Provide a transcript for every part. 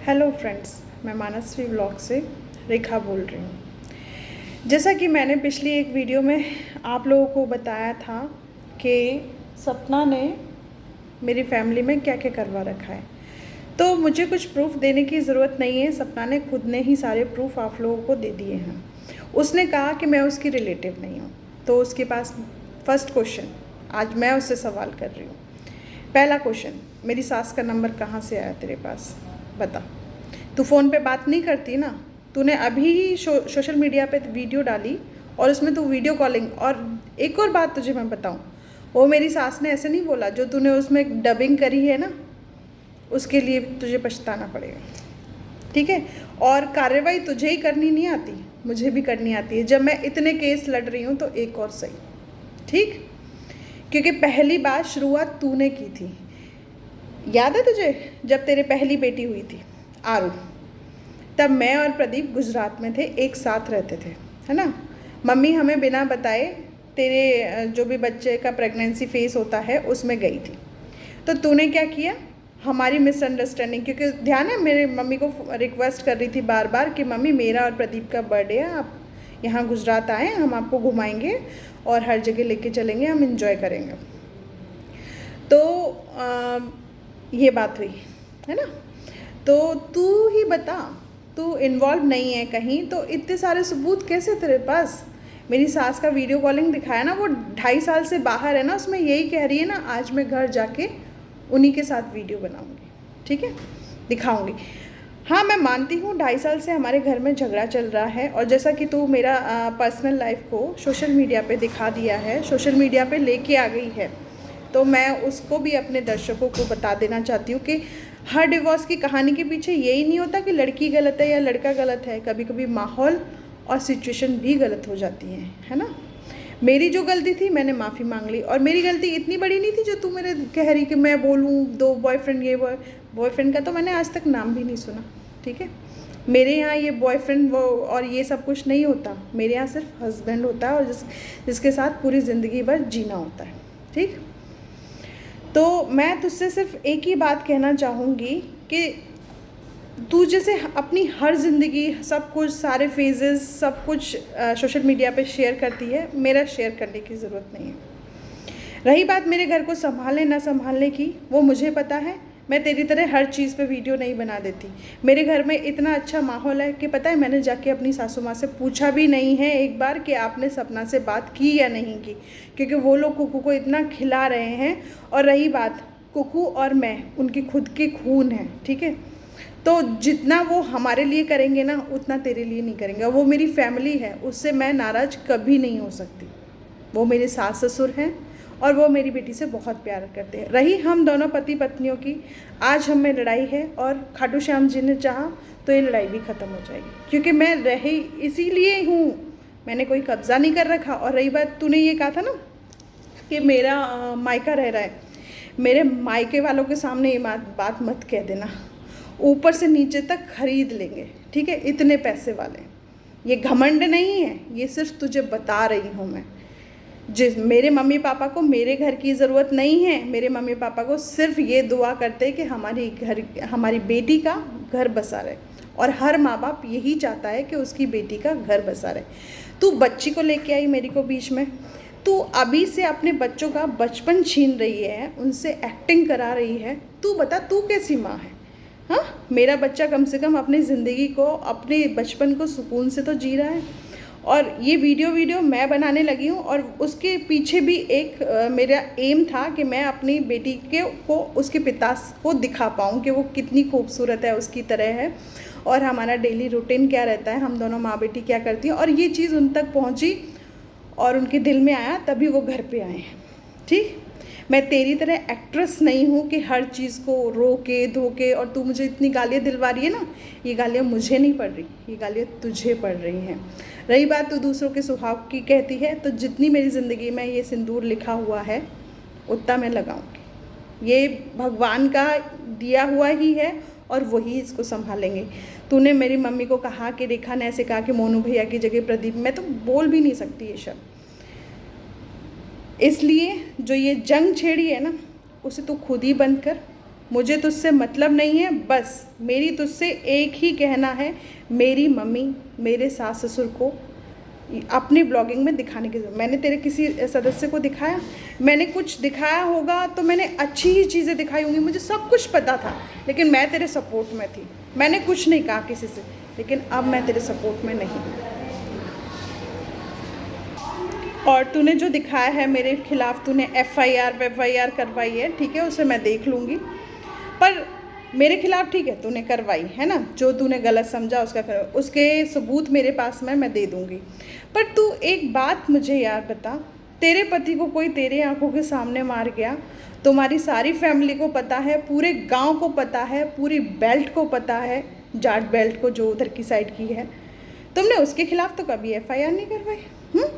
Hello friends, मैं मानसवी vlog से रेखा बोल रही हूँ। जैसा कि मैंने पिछली एक वीडियो में आप लोगों को बताया था कि सपना ने मेरी फैमिली में क्या क्या करवा रखा है, तो मुझे कुछ प्रूफ देने की ज़रूरत नहीं है। सपना ने खुद ने ही सारे प्रूफ आप लोगों को दे दिए हैं। उसने कहा कि मैं उसकी रिलेटिव नहीं हूँ, तो उसके पास फर्स्ट क्वेश्चन आज मैं उससे सवाल कर रही हूँ। पहला क्वेश्चन, मेरी सास का नंबर कहाँ से आया तेरे पास, बता। तू फ़ोन पे बात नहीं करती ना, तूने अभी ही सोशल मीडिया पे वीडियो डाली और उसमें तू वीडियो कॉलिंग। और एक और बात तुझे मैं बताऊं, वो मेरी सास ने ऐसे नहीं बोला, जो तूने उसमें डबिंग करी है ना, उसके लिए तुझे पछताना पड़ेगा, ठीक है। और कार्रवाई तुझे ही करनी नहीं आती, मुझे भी करनी आती है। जब मैं इतने केस लड़ रही हूँ तो एक और सही, ठीक, क्योंकि पहली बात शुरुआत तूने की थी। याद है तुझे, जब तेरे पहली बेटी हुई थी आरू, तब मैं और प्रदीप गुजरात में थे, एक साथ रहते थे, है ना। मम्मी हमें बिना बताए तेरे जो भी बच्चे का प्रेगनेंसी फेस होता है उसमें गई थी। तो तूने क्या किया, हमारी मिसअंडरस्टैंडिंग, क्योंकि ध्यान है मेरे मम्मी को रिक्वेस्ट कर रही थी बार बार कि मम्मी मेरा और प्रदीप का बर्थडे है, आप यहाँ गुजरात आएँ, हम आपको घुमाएंगे और हर जगह लेके चलेंगे, हम इंजॉय करेंगे। तो ये बात हुई, है ना। तो तू ही बता, तू इन्वॉल्व नहीं है कहीं, तो इतने सारे सबूत कैसे तेरे पास। मेरी सास का वीडियो कॉलिंग दिखाया ना, वो 2.5 साल से बाहर है ना, उसमें यही कह रही है ना, आज मैं घर जाके उन्हीं के साथ वीडियो बनाऊंगी, ठीक है, दिखाऊंगी। हाँ, मैं मानती हूँ 2.5 साल से हमारे घर में झगड़ा चल रहा है, और जैसा कि तू मेरा पर्सनल लाइफ को सोशल मीडिया पे दिखा दिया है, सोशल मीडिया पे लेके आ गई है, तो मैं उसको भी अपने दर्शकों को बता देना चाहती हूँ कि हर डिवोर्स की कहानी के पीछे यही नहीं होता कि लड़की गलत है या लड़का गलत है। कभी कभी माहौल और सिचुएशन भी गलत हो जाती है ना। मेरी जो गलती थी मैंने माफ़ी मांग ली, और मेरी गलती इतनी बड़ी नहीं थी जो तू मेरे कह रही कि मैं बोलूँ 2 बॉयफ्रेंड, ये बॉयफ्रेंड का तो मैंने आज तक नाम भी नहीं सुना, ठीक है। मेरे यहाँ ये बॉयफ्रेंड वो और ये सब कुछ नहीं होता, मेरे यहाँ सिर्फ हस्बैंड होता है, और जिसके साथ पूरी ज़िंदगी भर जीना होता है, ठीक। तो मैं तुझसे सिर्फ एक ही बात कहना चाहूँगी कि तू जैसे अपनी हर ज़िंदगी सब कुछ, सारे फेजेस सब कुछ सोशल मीडिया पे शेयर करती है, मेरा शेयर करने की ज़रूरत नहीं है। रही बात मेरे घर को संभालने ना संभालने की, वो मुझे पता है। मैं तेरी तरह हर चीज़ पे वीडियो नहीं बना देती। मेरे घर में इतना अच्छा माहौल है कि पता है, मैंने जाके अपनी सासू माँ से पूछा भी नहीं है एक बार कि आपने सपना से बात की या नहीं की, क्योंकि वो लोग कुकू को इतना खिला रहे हैं। और रही बात, कुकू और मैं उनकी खुद के खून हैं, ठीक है। तो जितना वो हमारे लिए करेंगे ना, उतना तेरे लिए नहीं करेंगे। वो मेरी फैमिली है, उससे मैं नाराज़ कभी नहीं हो सकती। वो मेरे सास ससुर हैं और वो मेरी बेटी से बहुत प्यार करते हैं। रही हम दोनों पति पत्नियों की, आज हम में लड़ाई है, और खाटू श्याम जी ने चाहा तो ये लड़ाई भी ख़त्म हो जाएगी, क्योंकि मैं रही इसीलिए हूँ, मैंने कोई कब्ज़ा नहीं कर रखा। और रही बात, तूने ये कहा था ना कि मेरा मायका रह रहा है, मेरे मायके वालों के सामने ये बात मत कह देना। ऊपर से नीचे तक खरीद लेंगे, ठीक है, इतने पैसे वाले। ये घमंड नहीं है, ये सिर्फ तुझे बता रही हूँ मैं। मेरे मम्मी पापा को मेरे घर की ज़रूरत नहीं है। मेरे मम्मी पापा को सिर्फ ये दुआ करते हैं कि हमारी बेटी का घर बसा रहे, और हर माँ बाप यही चाहता है कि उसकी बेटी का घर बसा रहे। तू बच्ची को लेके आई मेरी को बीच में, तू अभी से अपने बच्चों का बचपन छीन रही है, उनसे एक्टिंग करा रही है। तू बता, तू कैसी माँ है। हाँ, मेरा बच्चा कम से कम अपनी ज़िंदगी को, अपने बचपन को सुकून से तो जी रहा है। और ये वीडियो मैं बनाने लगी हूँ, और उसके पीछे भी एक मेरा एम था कि मैं अपनी बेटी को उसके पिता को दिखा पाऊँ कि वो कितनी खूबसूरत है, उसकी तरह है, और हमारा डेली रूटीन क्या रहता है, हम दोनों माँ बेटी क्या करती हैं। और ये चीज़ उन तक पहुँची और उनके दिल में आया, तभी वो घर पे आए हैं, ठीक। मैं तेरी तरह एक्ट्रेस नहीं हूँ कि हर चीज़ को रोके धोके, और तू मुझे इतनी गालियाँ दिलवा रही है ना, ये गालियाँ मुझे नहीं पड़ रही, ये गालियाँ तुझे पड़ रही हैं। रही बात तू दूसरों के सुहाग की कहती है, तो जितनी मेरी ज़िंदगी में ये सिंदूर लिखा हुआ है उतना मैं लगाऊंगी। ये भगवान का दिया हुआ ही है, और वही इसको संभालेंगे। तूने मेरी मम्मी को कहा कि रेखा ने ऐसे कहा कि मोनू भैया की जगह प्रदीप, मैं तो बोल भी नहीं सकती ये शब्द। इसलिए जो ये जंग छेड़ी है ना, उसे तू खुद ही बंद कर, मुझे तुझसे मतलब नहीं है। बस मेरी तुझसे एक ही कहना है, मेरी मम्मी मेरे सास ससुर को अपनी ब्लॉगिंग में दिखाने की जरूरत। मैंने तेरे किसी सदस्य को दिखाया? मैंने कुछ दिखाया होगा तो मैंने अच्छी ही चीज़ें दिखाई होंगी, मुझे सब कुछ पता था, लेकिन मैं तेरे सपोर्ट में थी। मैंने कुछ नहीं कहा किसी से, लेकिन अब मैं तेरे सपोर्ट में नहीं। और तूने जो दिखाया है मेरे खिलाफ, तूने FIR करवाई है, ठीक है, उसे मैं देख लूँगी। पर मेरे खिलाफ ठीक है तूने करवाई है ना, जो तूने गलत समझा उसके सबूत मेरे पास में मैं दे दूँगी। पर तू एक बात मुझे यार बता, तेरे पति को कोई तेरे आंखों के सामने मार गया, तुम्हारी सारी फैमिली को पता है, पूरे गांव को पता है, पूरी बेल्ट को पता है, जाट बेल्ट को जो उधर की साइड की है, तुमने उसके खिलाफ तो कभी FIR नहीं करवाई।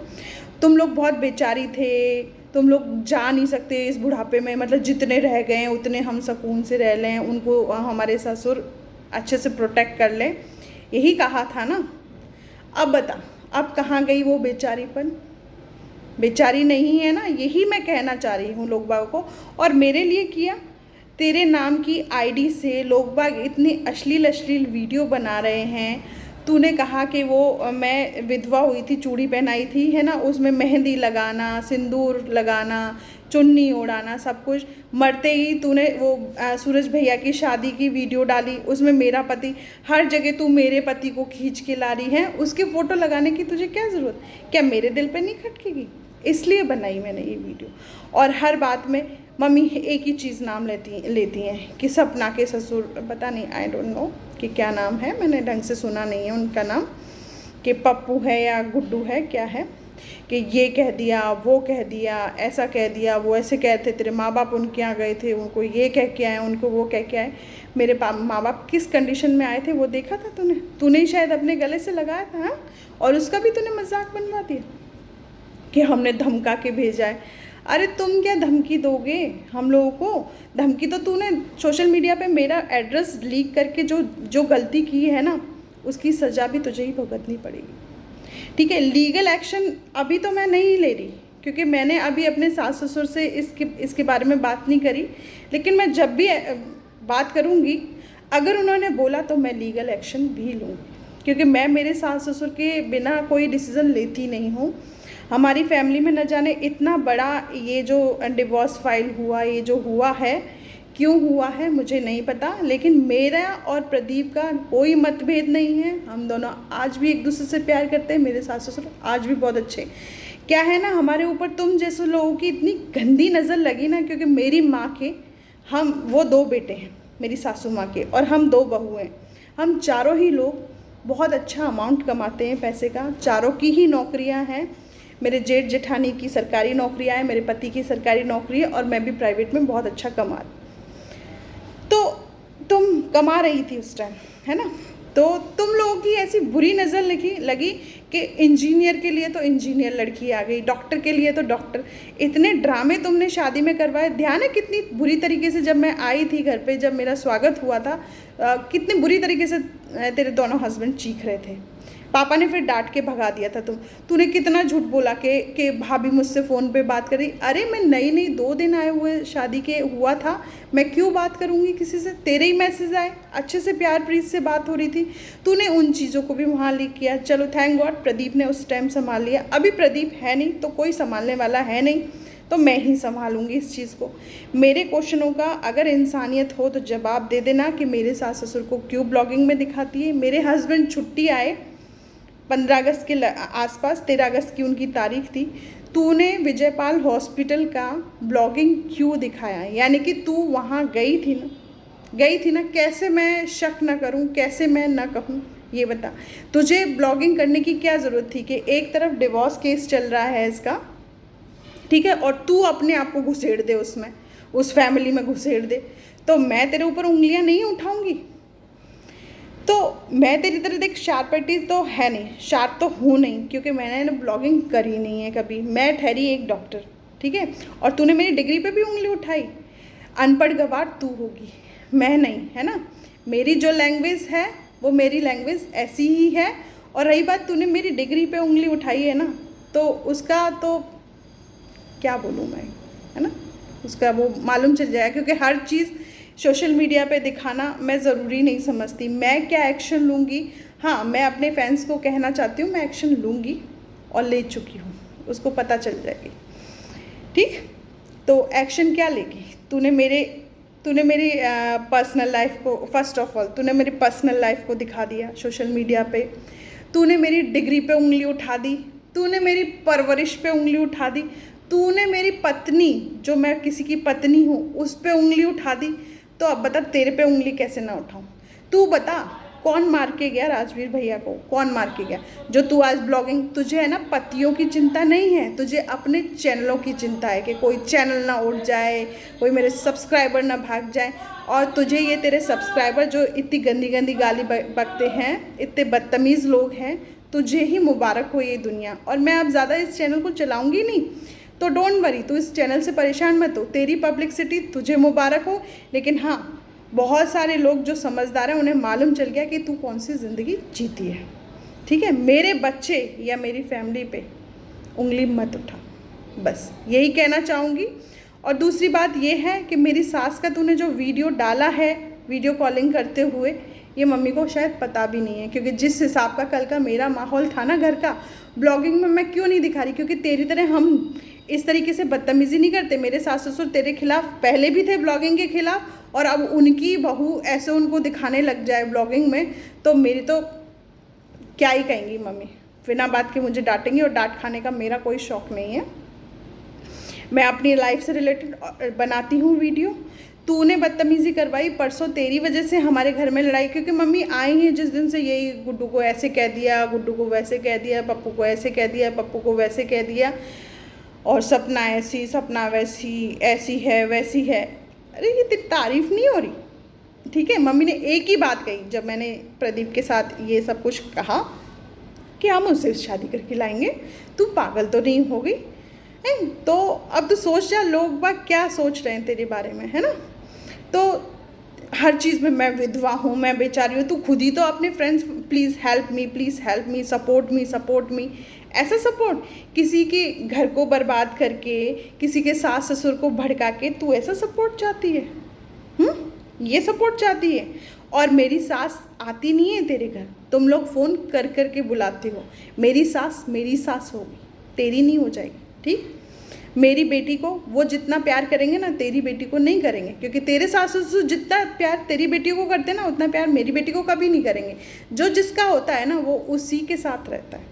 तुम लोग बहुत बेचारी थे, तुम लोग जा नहीं सकते इस बुढ़ापे में, मतलब जितने रह गए हैं उतने हम सुकून से रह लें, उनको हमारे ससुर अच्छे से प्रोटेक्ट कर लें, यही कहा था ना। अब बता, अब कहाँ गई वो बेचारीपन? बेचारी नहीं है ना, यही मैं कहना चाह रही हूँ लोग बाग को। और मेरे लिए किया, तेरे नाम की ID से लोग बाग इतनी अश्लील वीडियो बना रहे हैं। तूने कहा कि वो मैं विधवा हुई थी, चूड़ी पहनाई थी, है ना, उसमें मेहंदी लगाना, सिंदूर लगाना, चुन्नी ओढ़ाना, सब कुछ। मरते ही तूने वो सूरज भैया की शादी की वीडियो डाली, उसमें मेरा पति, हर जगह तू मेरे पति को खींच के ला रही है, उसके फ़ोटो लगाने की तुझे क्या ज़रूरत? क्या मेरे दिल पे नहीं खटकेगी? इसलिए बनाई मैंने ये वीडियो। और हर बात में मम्मी एक ही चीज़ नाम लेती हैं कि सपना के ससुर, पता नहीं, आई डोंट नो कि क्या नाम है, मैंने ढंग से सुना नहीं है उनका नाम, कि पप्पू है या गुड्डू है, क्या है, कि ये कह दिया, वो कह दिया, ऐसा कह दिया, वो ऐसे कहते, तेरे माँ बाप उनके यहाँ गए थे, उनको ये कह के आए, उनको वो कह के आए। मेरे माँ बाप किस कंडीशन में आए थे वो देखा था तूने ही शायद अपने गले से लगाया था। हाँ, और उसका भी तूने मजाक बनवा दिया कि हमने धमका के भेजा है। अरे तुम क्या धमकी दोगे हम लोगों को? धमकी तो तूने सोशल मीडिया पे मेरा एड्रेस लीक करके जो गलती की है ना, उसकी सज़ा भी तुझे ही भुगतनी पड़ेगी, ठीक है। लीगल एक्शन अभी तो मैं नहीं ले रही, क्योंकि मैंने अभी अपने सास ससुर से इसके बारे में बात नहीं करी, लेकिन मैं जब भी बात करूँगी, अगर उन्होंने बोला तो मैं लीगल एक्शन भी लूँगी, क्योंकि मैं मेरे सास ससुर के बिना कोई डिसीज़न लेती नहीं हूँ। हमारी फैमिली में न जाने इतना बड़ा ये जो डिवोर्स फाइल हुआ, ये जो हुआ है, क्यों हुआ है मुझे नहीं पता, लेकिन मेरा और प्रदीप का कोई मतभेद नहीं है। हम दोनों आज भी एक दूसरे से प्यार करते हैं, मेरे सास ससुर आज भी बहुत अच्छे। क्या है ना, हमारे ऊपर तुम जैसे लोगों की इतनी गंदी नज़र लगी ना, क्योंकि मेरी माँ के वो 2 बेटे हैं, मेरी सासू माँ के, और हम 2 बहू हैं। हम चारों ही लोग बहुत अच्छा अमाउंट कमाते हैं पैसे का, चारों की ही नौकरियाँ हैं। मेरे जेठ जेठानी की सरकारी नौकरियाँ हैं, मेरे पति की सरकारी नौकरी है, और मैं भी प्राइवेट में बहुत अच्छा कमा रही। तो तुम कमा रही थी उस टाइम, है ना, तो तुम लोगों की ऐसी बुरी नज़र लगी कि इंजीनियर के लिए तो इंजीनियर लड़की आ गई, डॉक्टर के लिए तो डॉक्टर। इतने ड्रामे तुमने शादी में करवाए। ध्यान है कितनी बुरी तरीके से जब मैं आई थी घर पे, जब मेरा स्वागत हुआ था, कितनी बुरी तरीके से तेरे दोनों हस्बैंड चीख रहे थे। पापा ने फिर डांट के भगा दिया था तूने कितना झूठ बोला कि भाभी मुझसे फ़ोन पे बात करी। अरे मैं नई 2 दिन आए हुए शादी के हुआ था, मैं क्यों बात करूँगी किसी से? तेरे ही मैसेज आए, अच्छे से प्यार प्रीत से बात हो रही थी, तूने उन चीज़ों को भी वहाँ लीक किया। चलो थैंक गॉड प्रदीप ने उस टाइम संभाल लिया। अभी प्रदीप है नहीं तो कोई संभालने वाला है नहीं, तो मैं ही संभालूंगी इस चीज़ को। मेरे क्वेश्चनों का अगर इंसानियत हो तो जवाब दे देना कि मेरे सास ससुर को क्यों ब्लॉगिंग में दिखाती है। मेरे हस्बैंड छुट्टी आए 15 अगस्त के आसपास, 13 अगस्त की उनकी तारीख थी, तूने विजयपाल हॉस्पिटल का ब्लॉगिंग क्यों दिखाया? यानी कि तू वहाँ गई थी ना, कैसे मैं शक ना करूँ, कैसे मैं ना कहूँ, ये बता। तुझे ब्लॉगिंग करने की क्या ज़रूरत थी कि एक तरफ डिवोर्स केस चल रहा है इसका, ठीक है, और तू अपने आप को घुसेड़ दे उसमें, उस फैमिली में घुसेड़ दे, तो मैं तेरे ऊपर उंगलियां नहीं उठाऊंगी। तो मैं तेरी तरह देख शार्पटी तो है नहीं, शार्प तो हूँ नहीं, क्योंकि मैंने ब्लॉगिंग करी नहीं है कभी। मैं ठहरी एक डॉक्टर, ठीक है, और तूने मेरी डिग्री पे भी उंगली उठाई। अनपढ़ गवार तू होगी, मैं नहीं, है ना। मेरी जो लैंग्वेज है वो मेरी लैंग्वेज ऐसी ही है। और रही बात तूने मेरी डिग्री पे उंगली उठाई है ना, तो उसका तो क्या बोलूँ मैं, है ना, उसका वो मालूम चल जाएगा, क्योंकि हर चीज़ सोशल मीडिया पे दिखाना मैं ज़रूरी नहीं समझती। मैं क्या एक्शन लूँगी, हाँ मैं अपने फैंस को कहना चाहती हूँ मैं एक्शन लूँगी और ले चुकी हूँ, उसको पता चल जाएगी। ठीक, तो एक्शन क्या लेगी? तूने मेरी पर्सनल लाइफ को, फर्स्ट ऑफ ऑल तूने मेरी पर्सनल लाइफ को दिखा दिया सोशल मीडिया पे। तूने मेरी डिग्री पे उंगली उठा दी, तूने मेरी परवरिश पे उंगली उठा दी, तूने मेरी पत्नी, जो मैं किसी की पत्नी हूँ, उस पे उंगली उठा दी। तो अब बता तेरे पे उंगली कैसे ना उठाऊँ? तू बता कौन मार के गया राजवीर भैया को, कौन मार के गया? जो तू आज ब्लॉगिंग, तुझे है ना पतियों की चिंता नहीं है, तुझे अपने चैनलों की चिंता है कि कोई चैनल ना उड़ जाए, कोई मेरे सब्सक्राइबर ना भाग जाए। और तुझे ये तेरे सब्सक्राइबर जो इतनी गंदी गंदी गाली बकते हैं, इतने बदतमीज़ लोग हैं, तुझे ही मुबारक हो ये दुनिया। और मैं अब ज़्यादा इस चैनल को चलाऊँगी नहीं, तो डोंट वरी, तू इस चैनल से परेशान मत हो, तेरी पब्लिसिटी तुझे मुबारक हो। लेकिन हाँ, बहुत सारे लोग जो समझदार हैं उन्हें मालूम चल गया कि तू कौन सी ज़िंदगी जीती है। ठीक है, मेरे बच्चे या मेरी फैमिली पे उंगली मत उठा, बस यही कहना चाहूँगी। और दूसरी बात ये है कि मेरी सास का तूने जो वीडियो डाला है वीडियो कॉलिंग करते हुए, ये मम्मी को शायद पता भी नहीं है, क्योंकि जिस हिसाब का कल का मेरा माहौल था ना घर का, ब्लॉगिंग में मैं क्यों नहीं दिखा रही? क्योंकि तेरी तरह हम इस तरीके से बदतमीज़ी नहीं करते। मेरे सास ससुर तेरे खिलाफ पहले भी थे ब्लॉगिंग के खिलाफ, और अब उनकी बहू ऐसे उनको दिखाने लग जाए ब्लॉगिंग में, तो मेरी तो क्या ही कहेंगी मम्मी, बिना बात के मुझे डांटेंगी। और डांट खाने का मेरा कोई शौक़ नहीं है, मैं अपनी लाइफ से रिलेटेड बनाती हूँ वीडियो। तूने बदतमीज़ी करवाई परसों, तेरी वजह से हमारे घर में लड़ाई, क्योंकि मम्मी आई हैं जिस दिन से यही गुड्डू को ऐसे कह दिया, गुड्डू को वैसे कह दिया, पप्पू को ऐसे कह दिया, पप्पू को वैसे कह दिया, और सपना ऐसी सपना वैसी, ऐसी है वैसी है। अरे ये तेरी तारीफ़ नहीं हो रही? ठीक है, मम्मी ने एक ही बात कही जब मैंने प्रदीप के साथ ये सब कुछ कहा कि हम उससे शादी करके लाएंगे, तू पागल तो नहीं हो गई? तो अब तो सोच जा लोग बाग क्या सोच रहे हैं तेरे बारे में, है ना? तो हर चीज़ में मैं विधवा हूँ, मैं बेचारी हूँ, तू खुद ही तो अपने friends please help me, support me, ऐसा सपोर्ट किसी के घर को बर्बाद करके, किसी के सास ससुर को भड़का के तू ऐसा सपोर्ट चाहती है? ये सपोर्ट चाहती है? और मेरी सास आती नहीं है तेरे घर, तुम लोग फ़ोन कर कर के बुलाते हो। मेरी सास होगी, तेरी नहीं हो जाएगी। ठीक, मेरी बेटी को वो जितना प्यार करेंगे ना, तेरी बेटी को नहीं करेंगे, क्योंकि तेरे सास ससुर जितना प्यार तेरी बेटियों को करते हैं ना, उतना प्यार मेरी बेटी को कभी नहीं करेंगे। जो जिसका होता है ना, वो उसी के साथ रहता है,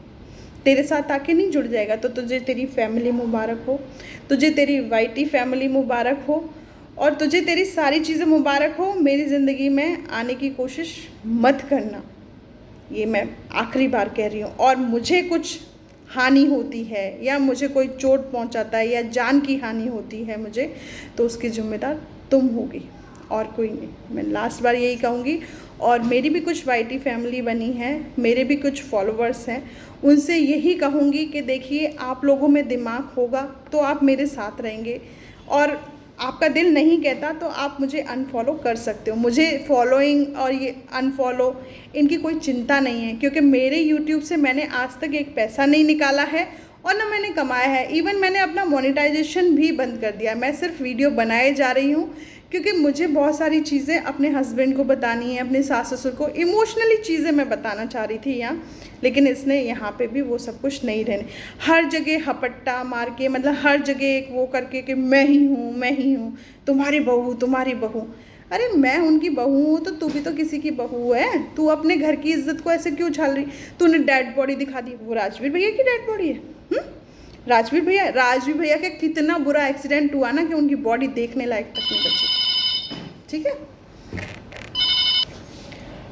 तेरे साथ आके नहीं जुड़ जाएगा। तो तुझे तेरी फैमिली मुबारक हो, तुझे तेरी वाइटी फैमिली मुबारक हो, और तुझे तेरी सारी चीज़ें मुबारक हो। मेरी ज़िंदगी में आने की कोशिश मत करना, ये मैं आखिरी बार कह रही हूँ। और मुझे कुछ हानि होती है या मुझे कोई चोट पहुंचाता है या जान की हानि होती है मुझे, तो उसकी जिम्मेदार तुम होगी और कोई नहीं। मैं लास्ट बार यही कहूँगी। और मेरी भी कुछ वाइटी फैमिली बनी है, मेरे भी कुछ फॉलोवर्स हैं, उनसे यही कहूँगी कि देखिए, आप लोगों में दिमाग होगा तो आप मेरे साथ रहेंगे, और आपका दिल नहीं कहता तो आप मुझे अनफॉलो कर सकते हो। मुझे फॉलोइंग और ये अनफॉलो इनकी कोई चिंता नहीं है, क्योंकि मेरे यूट्यूब से मैंने आज तक एक पैसा नहीं निकाला है और ना मैंने कमाया है। इवन मैंने अपना मोनेटाइजेशन भी बंद कर दिया। मैं सिर्फ वीडियो बनाए जा रही हूँ, क्योंकि मुझे बहुत सारी चीज़ें अपने हस्बैंड को बतानी है, अपने सास ससुर को, इमोशनली चीज़ें मैं बताना चाह रही थी यहाँ, लेकिन इसने यहाँ पे भी वो सब कुछ नहीं रहने। हर जगह हपट्टा मार के, मतलब हर जगह एक वो करके कि मैं ही हूँ, तुम्हारी बहू। अरे मैं उनकी बहू हूँ तो तू भी तो किसी की बहू है। तू अपने घर की इज्जत को ऐसे क्यों छाल रही? तूने डेड बॉडी दिखा दी, वो राजवीर भैया की डेड बॉडी है। राजवीर भैया का कितना बुरा एक्सीडेंट हुआ ना कि उनकी बॉडी देखने लायक तक नहीं बची। ठीक है,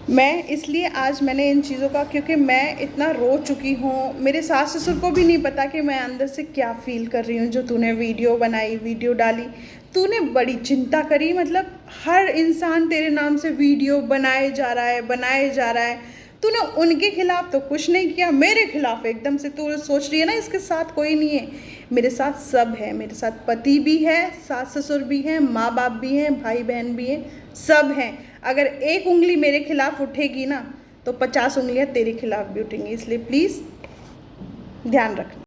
मैं इसलिए आज मैंने इन चीज़ों का, क्योंकि मैं इतना रो चुकी हूँ, मेरे सास ससुर को भी नहीं पता कि मैं अंदर से क्या फील कर रही हूँ। जो तूने वीडियो बनाई, वीडियो डाली, तूने बड़ी चिंता करी। मतलब हर इंसान तेरे नाम से वीडियो बनाए जा रहा है। तूने उनके खिलाफ तो कुछ नहीं किया, मेरे खिलाफ एकदम से तू सोच रही है ना इसके साथ कोई नहीं है। मेरे साथ सब है, मेरे साथ पति भी है, सास ससुर भी हैं, माँ बाप भी हैं, भाई बहन भी हैं, सब हैं। अगर एक उंगली मेरे खिलाफ उठेगी ना, तो 50 उंगलियाँ तेरे खिलाफ भी उठेंगी। इसलिए प्लीज़ ध्यान रखना।